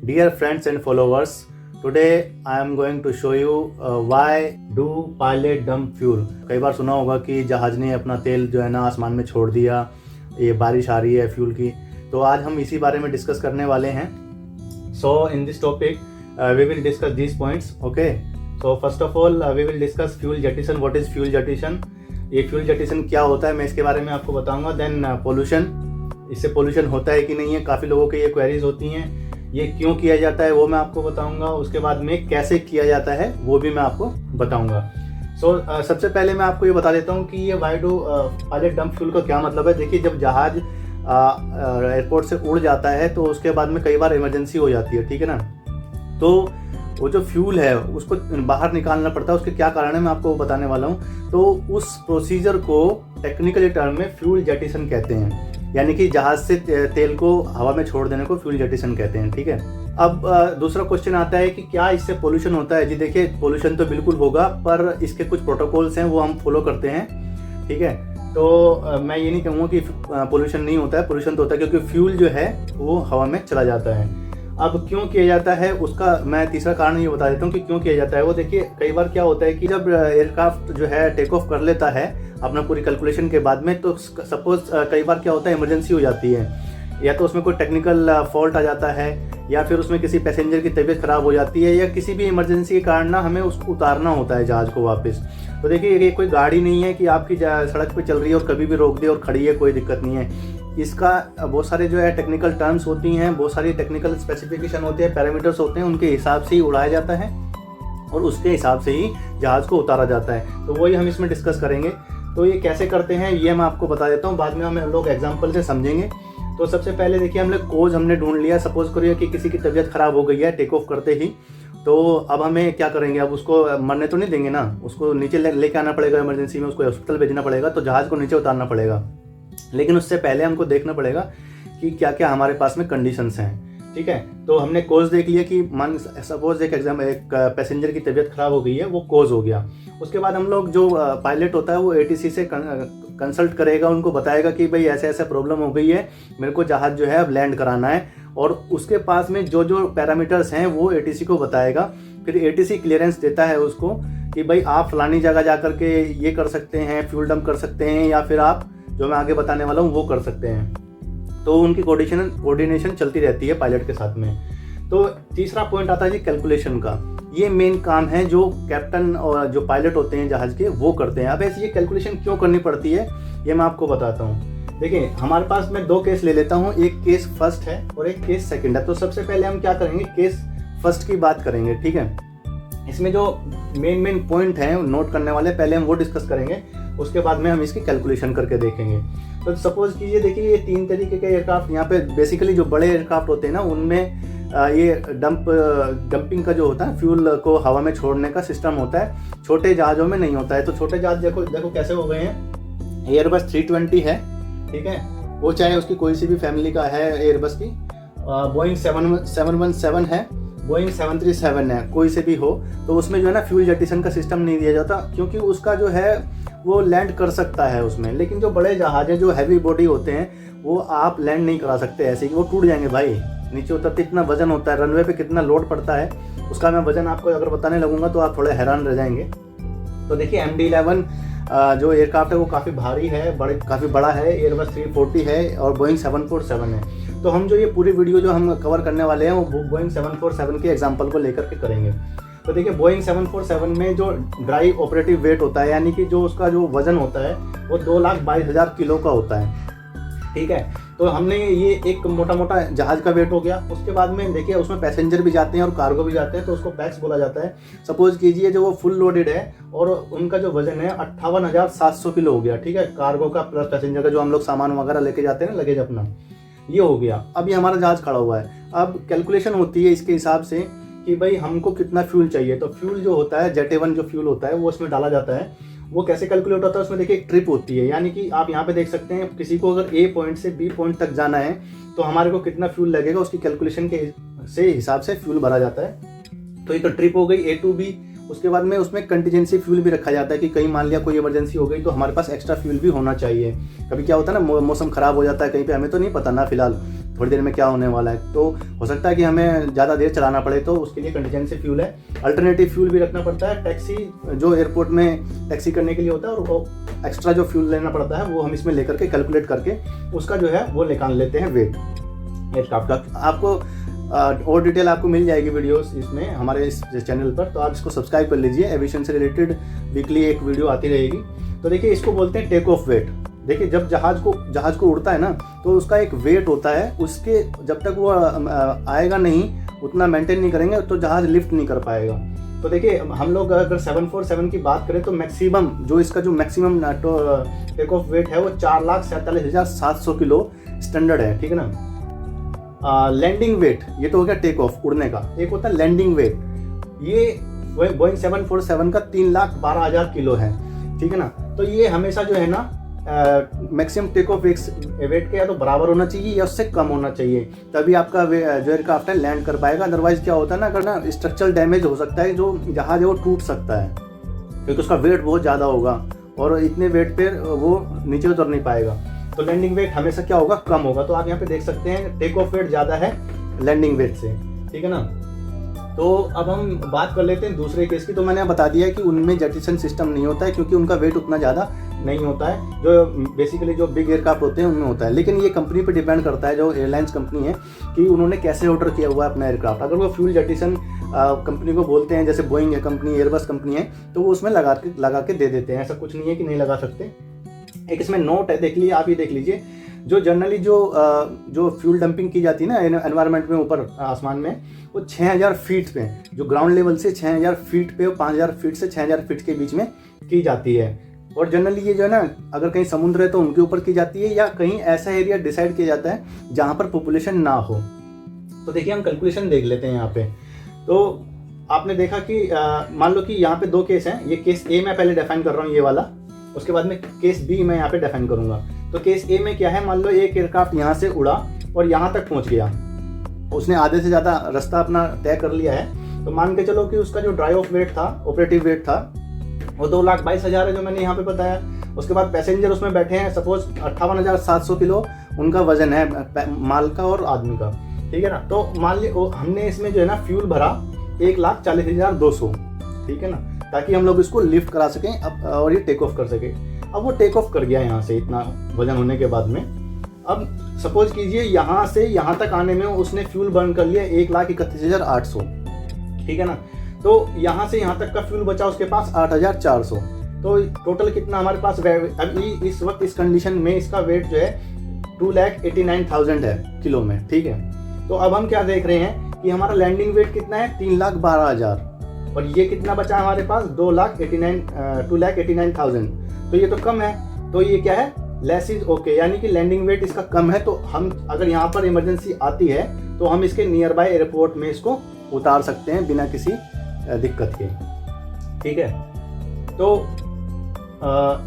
Dear friends and followers, today I am going to show you why do pilot dump fuel। कई बार सुना होगा कि जहाज ने अपना तेल जो है ना आसमान में छोड़ दिया, ये बारिश आ रही है फ्यूल की। तो आज हम इसी बारे में डिस्कस करने वाले हैं। So in this topic we will discuss these points, okay? So first of all we will discuss fuel jettison। What is fuel jettison? ये फ्यूल जेटिसन क्या होता है मैं इसके बारे में आपको बताऊंगा। देन पोल्यूशन, इससे पोल्यूशन होता है कि नहीं है, काफ़ी लोगों के ये क्वेरीज होती हैं। ये क्यों किया जाता है वो मैं आपको बताऊंगा। उसके बाद में कैसे किया जाता है वो भी मैं आपको बताऊंगा। सबसे पहले मैं आपको ये बता देता हूँ कि ये why do pilot dump fuel का क्या मतलब है। देखिए, जब जहाज एयरपोर्ट से उड़ जाता है तो उसके बाद में कई बार इमरजेंसी हो जाती है, ठीक है ना। तो वो जो फ्यूल है उसको बाहर निकालना पड़ता है। उसके क्या कारण है मैं आपको बताने वाला हूँ। तो उस प्रोसीजर को टेक्निकली टर्म में फ्यूल जेटिसन कहते हैं, यानी कि जहाज से तेल को हवा में छोड़ देने को फ्यूल जेटिसन कहते हैं, ठीक है। अब दूसरा क्वेश्चन आता है कि क्या इससे पोल्यूशन होता है। जी देखिए, पोल्यूशन तो बिल्कुल होगा, पर इसके कुछ प्रोटोकॉल्स हैं वो हम फॉलो करते हैं, ठीक है। तो मैं ये नहीं कहूँगा कि पोल्यूशन नहीं होता है, पोल्यूशन तो होता है, क्योंकि फ्यूल जो है वो हवा में चला जाता है। अब क्यों किया जाता है उसका मैं तीसरा कारण ये बता देता हूँ कि क्यों किया जाता है। वो देखिए, कई बार क्या होता है कि जब एयरक्राफ्ट जो है टेक ऑफ कर लेता है अपना पूरी कैलकुलेशन के बाद में, तो सपोज कई बार क्या होता है, इमरजेंसी हो जाती है, या तो उसमें कोई टेक्निकल फॉल्ट आ जाता है, या फिर उसमें किसी पैसेंजर की तबीयत खराब हो जाती है, या किसी भी इमरजेंसी के कारण ना हमें उसको उतारना होता है जहाज को वापस। तो देखिए, ये कोई गाड़ी नहीं है कि आपकी सड़क पे चल रही है और कभी भी रोक दे और खड़ी है, कोई दिक्कत नहीं है। इसका बहुत सारे जो है टेक्निकल टर्म्स होती हैं, बहुत सारी टेक्निकल स्पेसिफिकेशन होते हैं, पैरामीटर्स होते हैं, उनके हिसाब से ही उड़ाया जाता है और उसके हिसाब से ही जहाज को उतारा जाता है। तो वही हम इसमें डिस्कस करेंगे। तो ये कैसे करते हैं ये मैं आपको बता देता हूँ, बाद में हम लोग एग्जाम्पल से समझेंगे। तो सबसे पहले देखिए, हम लोग कोज हमने ढूंढ लिया। सपोज करिए कि किसी की तबीयत खराब हो गई है टेक ऑफ करते ही, तो अब हमें क्या करेंगे, अब उसको मरने तो नहीं देंगे ना, उसको नीचे लेके आना पड़ेगा, इमरजेंसी में उसको हॉस्पिटल भेजना पड़ेगा, तो जहाज को नीचे उतारना पड़ेगा। लेकिन उससे पहले हमको देखना पड़ेगा कि क्या क्या हमारे पास में कंडीशंस हैं, ठीक है। तो हमने कोज देख लिया कि मान सपोज एक पैसेंजर की तबीयत खराब हो गई है, वो कोज हो गया। उसके बाद हम लोग जो पायलट होता है वो एटीसी से कंसल्ट करेगा, उनको बताएगा कि भाई ऐसे ऐसे प्रॉब्लम हो गई है, मेरे को जहाज जो है अब लैंड कराना है, और उसके पास में जो जो पैरामीटर्स हैं वो एटीसी को बताएगा। फिर एटीसी क्लियरेंस देता है उसको कि भाई आप फलानी जगह जा करके ये कर सकते हैं, फ्यूल डंप कर सकते हैं, या फिर आप जो मैं आगे बताने वाला हूँ वो कर सकते हैं। तो उनकी कोऑर्डिनेशन चलती रहती है पायलट के साथ में। तो तीसरा पॉइंट आता है जी कैलकुलेशन का। ये मेन काम है जो कैप्टन और जो पायलट होते हैं जहाज के वो करते हैं। अब ऐसे ये कैलकुलेशन क्यों करनी पड़ती है ये मैं आपको बताता हूँ। देखिए, हमारे पास मैं दो केस ले लेता हूँ, एक केस फर्स्ट है और एक केस सेकंड है। तो सबसे पहले हम क्या करेंगे, केस फर्स्ट की बात करेंगे, ठीक है। इसमें जो मेन पॉइंट हैं नोट करने वाले, पहले हम वो डिस्कस करेंगे, उसके बाद में हम इसकी कैलकुलेशन करके देखेंगे। तो सपोज कीजिए, देखिए ये तीन तरीके के एयरक्राफ्ट यहाँ पे बेसिकली जो बड़े एयरक्राफ्ट होते हैं ना, उनमें ये डंपिंग का जो होता है फ्यूल को हवा में छोड़ने का सिस्टम होता है, छोटे जहाज़ों में नहीं होता है। तो छोटे जहाज देखो कैसे हो गए हैं। एयरबस 320 है, ठीक है, वो चाहे उसकी कोई सी भी फैमिली का है एयरबस की, बोइंग 717 है, बोइंग 737 है, कोई से भी हो, तो उसमें जो है ना फ्यूल जेटिसन का सिस्टम नहीं दिया जाता, क्योंकि उसका जो है वो लैंड कर सकता है उसमें। लेकिन जो बड़े जहाज हैं जो हैवी बॉडी होते हैं वो आप लैंड नहीं करा सकते ऐसे कि वो टूट जाएंगे भाई, नीचे उतरते इतना वजन होता है, रनवे पे कितना लोड पड़ता है, उसका मैं वजन आपको अगर बताने लगूंगा तो आप थोड़े हैरान रह जाएंगे। तो देखिए, MD-11 जो एयरक्राफ्ट है वो काफ़ी भारी है, काफ़ी बड़ा है, एयरबस 340 है और बोइंग 747 है। तो हम जो ये पूरी वीडियो जो हम कवर करने वाले हैं वो बोइंग 747 के एग्जाम्पल को लेकर के करेंगे। तो देखिए, बोइंग 747 में जो ड्राई ऑपरेटिव वेट होता है, यानी कि जो उसका जो वजन होता है वो 2,22,000 किलो का होता है, ठीक है। तो हमने ये एक मोटा जहाज का वेट हो गया। उसके बाद में देखिए उसमें पैसेंजर भी जाते हैं और कार्गो भी जाते हैं, तो उसको पैक्स बोला जाता है। सपोज कीजिए जो वो फुल लोडेड है और उनका जो वजन है 58,700 किलो हो गया, ठीक है, कार्गो का प्लस पैसेंजर का, जो हम लोग सामान वगैरह लेके जाते हैं ना, लगेज अपना, ये हो गया। अब ये हमारा जहाज खड़ा हुआ है। अब कैलकुलेशन होती है इसके हिसाब से कि भाई हमको कितना फ्यूल चाहिए। तो फ्यूल जो होता है, जेट-1 जो फ्यूल होता है वो उसमें डाला जाता है। वो कैसे कैलकुलेट होता है, उसमें देखिए एक ट्रिप होती है, यानी कि आप यहाँ पे देख सकते हैं किसी को अगर A पॉइंट से B पॉइंट तक जाना है तो हमारे को कितना फ्यूल लगेगा, उसकी कैलकुलेशन के हिसाब से फ्यूल भरा जाता है। तो एक तो ट्रिप हो गई A to B, उसके बाद में उसमें कंटीजेंसी फ्यूल भी रखा जाता है कि कहीं मान लिया कोई इमरजेंसी हो गई तो हमारे पास एक्स्ट्रा फ्यूल भी होना चाहिए। कभी क्या होता है ना, मौसम ख़राब हो जाता है कहीं पे, हमें तो नहीं पता ना फिलहाल थोड़ी देर में क्या होने वाला है, तो हो सकता है कि हमें ज़्यादा देर चलाना पड़े, तो उसके लिए कंटीजेंसी फ्यूल है। अल्टरनेटिव फ्यूल भी रखना पड़ता है। टैक्सी जो एयरपोर्ट में टैक्सी करने के लिए होता है, और वो एक्स्ट्रा जो फ्यूल लेना पड़ता है वो हम इसमें लेकर के कैलकुलेट करके उसका जो है वो निकाल लेते हैं वेट एयरक्राफ्ट का। आपको और डिटेल आपको मिल जाएगी वीडियोस इसमें हमारे इस चैनल पर, तो आप इसको सब्सक्राइब कर लीजिए। एविएशन से रिलेटेड वीकली एक वीडियो आती रहेगी। तो देखिए, इसको बोलते हैं टेक ऑफ वेट। देखिए, जब जहाज को उड़ता है ना, तो उसका एक वेट होता है, उसके जब तक वो आएगा नहीं, उतना मेंटेन नहीं करेंगे तो जहाज लिफ्ट नहीं कर पाएगा। तो देखिए, हम लोग अगर 747 की बात करें तो मैक्सिमम जो इसका जो मैक्सिमम टेक ऑफ वेट है वो 4,47,700 किलो स्टैंडर्ड है, ठीक है ना। लैंडिंग वेट, ये तो हो गया टेक ऑफ उड़ने का। एक होता है लैंडिंग वेट, ये बोइंग 747 का 3,12,000 किलो है, ठीक है ना। तो ये हमेशा जो है ना मैक्सिमम टेक ऑफ वेट के या तो बराबर होना चाहिए या उससे कम होना चाहिए, तभी आपका जो एयरक्राफ्ट है लैंड कर पाएगा। अदरवाइज क्या होता है ना, अगर ना स्ट्रक्चरल डैमेज हो सकता है, जो जहाज है वो टूट सकता है क्योंकि उसका वेट बहुत ज़्यादा होगा और इतने वेट पे वो नीचे उतर नहीं पाएगा। तो लैंडिंग वेट हमेशा क्या होगा, कम होगा। तो आप यहाँ पे देख सकते हैं टेक ऑफ वेट ज़्यादा है लैंडिंग वेट से, ठीक है ना। तो अब हम बात कर लेते हैं दूसरे केस की। तो मैंने बता दिया कि उनमें जेटिसन सिस्टम नहीं होता है क्योंकि उनका वेट उतना ज़्यादा नहीं होता है, जो बेसिकली जो बिग एयरक्राफ्ट होते हैं उनमें होता है। लेकिन ये कंपनी पे डिपेंड करता है, जो एयरलाइंस कंपनी है, कि उन्होंने कैसे ऑर्डर किया हुआ है अपना एयरक्राफ्ट। अगर वो फ्यूल जेटिसन कंपनी को बोलते हैं, जैसे बोइंग है कंपनी, एयरबस कंपनी है, तो वो उसमें लगा के दे देते हैं। ऐसा कुछ नहीं है कि नहीं लगा सकते। एक इसमें नोट है, देख लीजिए, आप ये देख लीजिए। जो जनरली जो फ्यूल डंपिंग की जाती है ना एनवायरनमेंट में, ऊपर आसमान में, वो 6000 फीट पे, जो ग्राउंड लेवल से 6000 फीट पे, 5000 फीट से 6000 फीट के बीच में की जाती है। और जनरली ये जो है ना, अगर कहीं समुद्र है तो उनके ऊपर की जाती है, या कहीं ऐसा एरिया डिसाइड किया जाता है जहाँ पर पॉपुलेशन ना हो। तो देखिए, हम कैलकुलेशन देख लेते हैं यहाँ पे। तो आपने देखा कि मान लो कि यहाँ पे दो केस हैं। ये केस ए मैं पहले डिफाइन कर रहा हूँ, ये वाला, उसके बाद में केस बी मैं यहाँ पे डिफाइन करूंगा। तो केस ए में क्या है, मान लो एक एयरक्राफ्ट यहाँ से उड़ा और यहाँ तक पहुँच गया, उसने आधे से ज़्यादा रास्ता अपना तय कर लिया है। तो मान के चलो कि उसका जो ड्राई ऑफ वेट था, ऑपरेटिव वेट था, वो 2,22,000 है, जो मैंने यहाँ पे बताया। उसके बाद पैसेंजर उसमें बैठे हैं, सपोज 58,700 किलो उनका वजन है माल का और आदमी का, ठीक है ना। तो मान ली हमने इसमें जो है ना फ्यूल भरा 1,40,200, ठीक है ना, ताकि हम लोग इसको लिफ्ट करा सकें और ये टेक ऑफ कर सके। अब वो टेक ऑफ कर गया यहाँ से इतना वजन होने के बाद में। अब सपोज कीजिए यहाँ से यहाँ तक आने में उसने फ्यूल बर्न कर लिया 1,31,800, ठीक है ना। तो यहाँ से यहाँ तक का फ्यूल बचा उसके पास 8,400। तो टोटल कितना हमारे पास अभी इस वक्त इस कंडीशन में इसका वेट जो है 2,89,000 है किलो में, ठीक है। तो अब हम क्या देख रहे हैं कि हमारा लैंडिंग वेट कितना है, 3,12,000, और ये कितना बचा हमारे पास, 2,89,000। तो ये तो कम है, तो ये क्या है, लेस इज ओके, यानी कि लैंडिंग वेट इसका कम है। तो हम अगर यहाँ पर इमरजेंसी आती है तो हम इसके नियर बाय एयरपोर्ट में इसको उतार सकते हैं बिना किसी दिक्कत के, ठीक है। तो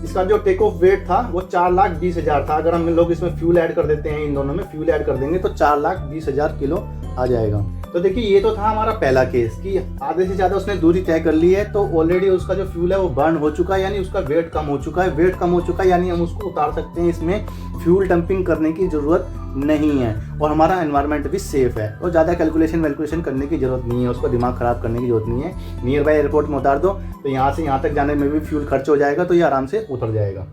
इसका जो टेक ऑफ वेट था वो 4,20,000 था। अगर हम लोग इसमें फ्यूल ऐड कर देते हैं, इन दोनों में फ्यूल ऐड कर देंगे तो 4,20,000 किलो आ जाएगा। तो देखिए, ये तो था हमारा पहला केस कि आधे से ज़्यादा उसने दूरी तय कर ली है, तो ऑलरेडी उसका जो फ्यूल है वो बर्न हो चुका है, यानी उसका वेट कम हो चुका है। वेट कम हो चुका है यानी हम उसको उतार सकते हैं, इसमें फ्यूल डंपिंग करने की ज़रूरत नहीं है, और हमारा एनवायरनमेंट भी सेफ है, और ज़्यादा कैलकुलेशन करने की ज़रूरत नहीं है, उसको दिमाग ख़राब करने की ज़रूरत नहीं है। नियर बाय एयरपोर्ट में उतार दो तो यहाँ से यहाँ तक जाने में भी फ्यूल खर्च हो जाएगा, तो ये आराम से उतर जाएगा।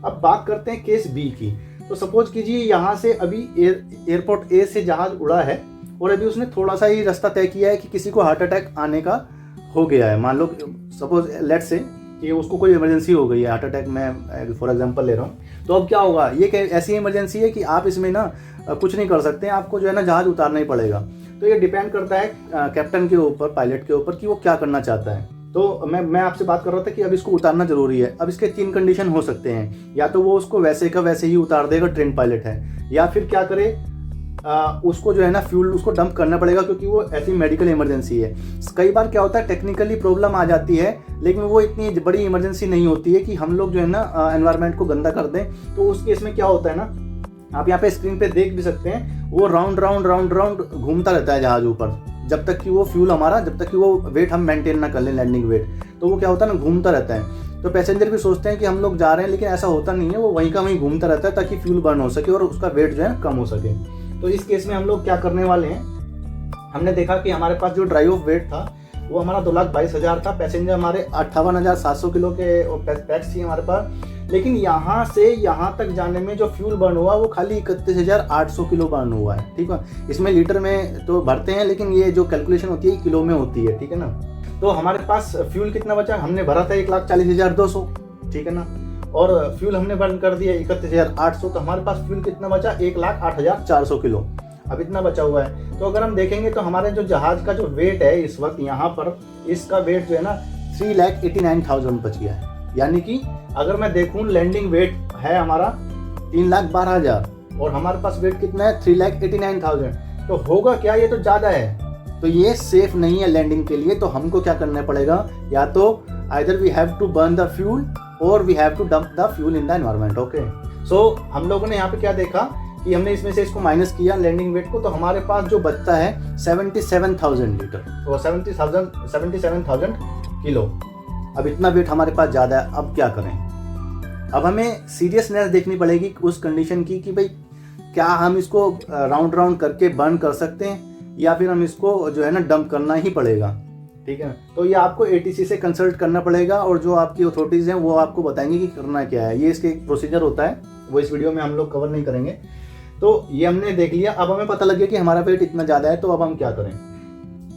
अब बात करते हैं केस बी की। तो सपोज कीजिए यहाँ से अभी एयरपोर्ट ए से जहाज़ उड़ा है और अभी उसने थोड़ा सा ही रास्ता तय किया है कि किसी को हार्ट अटैक आने का हो गया है। मान लो सपोज लेट्स से कि उसको कोई इमरजेंसी हो गई है, हार्ट अटैक, मैं फॉर एग्जांपल ले रहा हूँ। तो अब क्या होगा, ये ऐसी इमरजेंसी है कि आप इसमें ना कुछ नहीं कर सकते, आपको जो है ना जहाज़ उतारना ही पड़ेगा। तो ये डिपेंड करता है कैप्टन के ऊपर, पायलट के ऊपर, कि वो क्या करना चाहता है। तो मैं आपसे बात कर रहा था कि अब इसको उतारना जरूरी है। अब इसके 3 कंडीशन हो सकते हैं, या तो वो उसको वैसे का वैसे ही उतार देगा, ट्रेन पायलट है, या फिर क्या करे, उसको जो है ना फ्यूल उसको डंप करना पड़ेगा क्योंकि वो ऐसी मेडिकल इमरजेंसी है। कई बार क्या होता है, टेक्निकली प्रॉब्लम आ जाती है, लेकिन वो इतनी बड़ी इमरजेंसी नहीं होती है कि हम लोग जो है ना एनवायरनमेंट को गंदा कर दें। तो उस केस में क्या होता है ना, आप यहाँ पे स्क्रीन पे देख भी सकते हैं, वो राउंड घूमता रहता है जहाज ऊपर, जब तक कि वो फ्यूल हमारा, जब तक कि वो वेट हम मेंटेन ना कर लें, लैंडिंग वेट, तो वो क्या होता है ना, घूमता रहता है। तो पैसेंजर भी सोचते हैं कि हम लोग जा रहे हैं, लेकिन ऐसा होता नहीं है, वो वहीं का वहीं घूमता रहता है ताकि फ्यूल बर्न हो सके और उसका वेट जो है कम हो सके। तो इस केस में हम लोग क्या करने वाले हैं, हमने देखा कि हमारे पास जो ड्राई ऑफ वेट था वो हमारा 2,22,000 था, पैसेंजर हमारे 58,700 किलो के पैक्स थी हमारे पास, लेकिन यहाँ से यहाँ तक जाने में जो फ्यूल बर्न हुआ वो खाली 31,800 किलो बर्न हुआ है। ठीक है, इसमें लीटर में तो भरते हैं, लेकिन ये जो कैलकुलेशन होती है किलो में होती है। ठीक है ना, तो हमारे पास फ्यूल कितना बचा, हमने भरा था 1,40,200, ठीक है ना, और फ्यूल हमने बर्न कर दिया 31,800, तो हमारे पास फ्यूल कितना बचा, 1,08,400 किलो अब इतना बचा हुआ है। तो अगर हम देखेंगे तो हमारे जो जहाज का जो वेट है इस वक्त यहाँ पर, इसका वेट जो है ना 3,89,000 बच गया है। यानी कि अगर मैं देखूं लैंडिंग वेट है हमारा 3,12,000 और हमारे पास वेट कितना है 3,89,000, तो होगा क्या, ये तो ज़्यादा है, तो ये सेफ नहीं है लैंडिंग के लिए। तो हमको क्या करना पड़ेगा, या तो either we have to burn the fuel और we have to dump the fuel in the environment. Okay, so हम लोगों ने यहाँ पे क्या देखा कि हमने इसमें से इसको माइनस किया लैंडिंग वेट को, तो हमारे पास जो बचता है 77,000 लीटर, तो 77,000 किलो। अब इतना वेट हमारे पास ज़्यादा है, अब क्या करें। अब हमें सीरियसनेस देखनी पड़ेगी उस कंडीशन की कि भाई क्या हम इसको राउंड करके बर्न कर सकते हैं, या फिर हम इसको जो है ना डंप करना ही पड़ेगा। ठीक है, तो ये आपको ATC से कंसल्ट करना पड़ेगा, और जो आपकी अथॉरिटीज़ हैं वो आपको बताएंगे कि करना क्या है। ये इसके एक प्रोसीजर होता है, वो इस वीडियो में हम लोग कवर नहीं करेंगे। तो ये हमने देख लिया, अब हमें पता लग गया कि हमारा वेट इतना ज़्यादा है, तो अब हम क्या करें।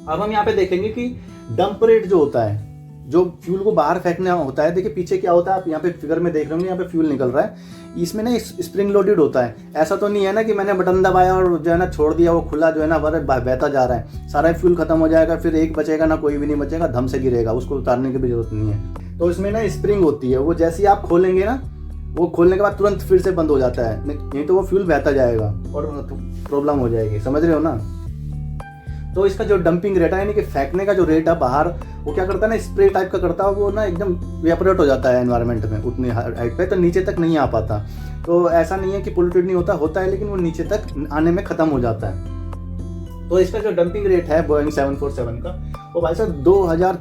अब हम यहाँ पे देखेंगे कि डंप रेट जो होता है, जो फ्यूल को बाहर फेंकना होता है, देखिए पीछे क्या होता है, आप यहाँ पे फिगर में देख रहे होंगे, यहाँ पे फ्यूल निकल रहा है, इसमें ना स्प्रिंग लोडेड होता है। ऐसा तो नहीं है ना कि मैंने बटन दबाया और जो है ना छोड़ दिया, वो खुला जो है ना बहता जा रहा है, सारा फ्यूल खत्म हो जाएगा, फिर एक बचेगा ना, कोई भी नहीं बचेगा, धम से गिरेगा, उसको उतारने की भी जरूरत नहीं है। तो इसमें ना स्प्रिंग होती है, वो जैसे ही आप खोलेंगे ना, वो खोलने के बाद तुरंत फिर से बंद हो जाता है, नहीं तो वो फ्यूल बहता जाएगा और प्रॉब्लम हो जाएगी, समझ रहे हो ना। तो इसका जो डंपिंग रेट है, यानी कि फेंकने का जो रेट है बाहर, वो क्या करता है ना, स्प्रे टाइप का करता है, वो ना एकदम वेपोरेट हो जाता है एनवायरनमेंट में उतनी हाइट पे, तो नीचे तक नहीं आ पाता। तो ऐसा नहीं है कि पोल्यूटेड नहीं होता है, लेकिन वो नीचे तक आने में ख़त्म हो जाता है। तो इसका जो डंपिंग रेट है बोइंग 747 का, वो भाई साहब 2,000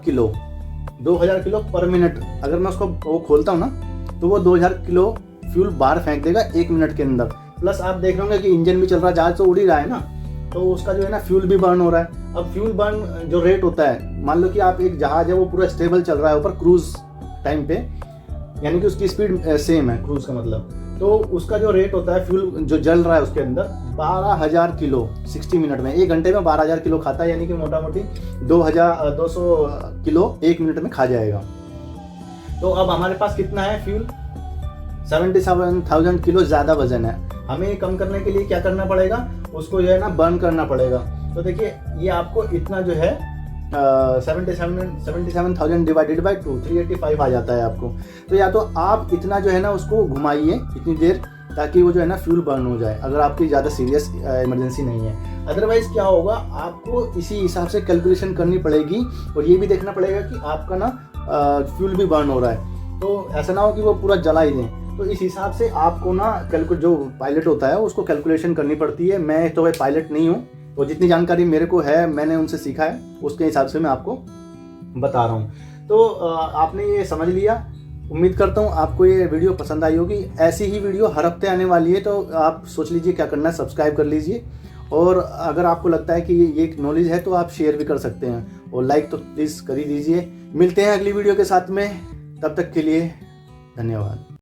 किलो पर मिनट। अगर मैं उसको वो खोलता हूँ ना, तो वो 2,000 किलो फ्यूल बाहर फेंक देगा 1 मिनट के अंदर। प्लस आप देख रहे होंगे कि इंजन भी चल रहा है, जहाज तो उड़ ही रहा है ना, तो उसका जो है ना फ्यूल भी बर्न हो रहा है। अब फ्यूल बर्न जो रेट होता है, मान लो कि आप एक जहाज है वो पूरा स्टेबल चल रहा है ऊपर क्रूज टाइम पे, यानी कि उसकी स्पीड सेम है क्रूज का मतलब, तो उसका जो रेट होता है फ्यूल जो जल रहा है उसके अंदर 12,000 किलो 60 मिनट में, 1 घंटे में 12,000 किलो खाता है, यानी कि मोटा मोटी 2,200 किलो 1 मिनट में खा जाएगा। तो अब हमारे पास कितना है फ्यूल, 77,000 किलो ज़्यादा वजन है। हमें कम करने के लिए क्या करना पड़ेगा, उसको जो है ना बर्न करना पड़ेगा। तो देखिए ये आपको इतना जो है 77,000 डिवाइडेड बाई 2 385 आ जाता है आपको। तो या तो आप इतना जो है ना उसको घुमाइए इतनी देर, ताकि वो जो है ना फ्यूल बर्न हो जाए, अगर आपकी ज़्यादा सीरियस इमरजेंसी नहीं है। अदरवाइज़ क्या होगा, आपको इसी हिसाब से कैलकुलेशन करनी पड़ेगी, और ये भी देखना पड़ेगा कि आपका ना फ्यूल भी बर्न हो रहा है, तो ऐसा ना हो कि वो पूरा जला ही दें। तो इस हिसाब से आपको ना जो पायलट होता है उसको कैलकुलेशन करनी पड़ती है। मैं तो भाई पायलट नहीं हूँ, तो जितनी जानकारी मेरे को है मैंने उनसे सीखा है, उसके हिसाब से मैं आपको बता रहा हूँ। तो आपने ये समझ लिया, उम्मीद करता हूँ आपको ये वीडियो पसंद आई होगी। ऐसी ही वीडियो हर हफ्ते आने वाली है, तो आप सोच लीजिए क्या करना है, सब्सक्राइब कर लीजिए, और अगर आपको लगता है कि ये नॉलेज है तो आप शेयर भी कर सकते हैं, और लाइक तो प्लीज़ कर ही दीजिए। मिलते हैं अगली वीडियो के साथ में, तब तक के लिए धन्यवाद।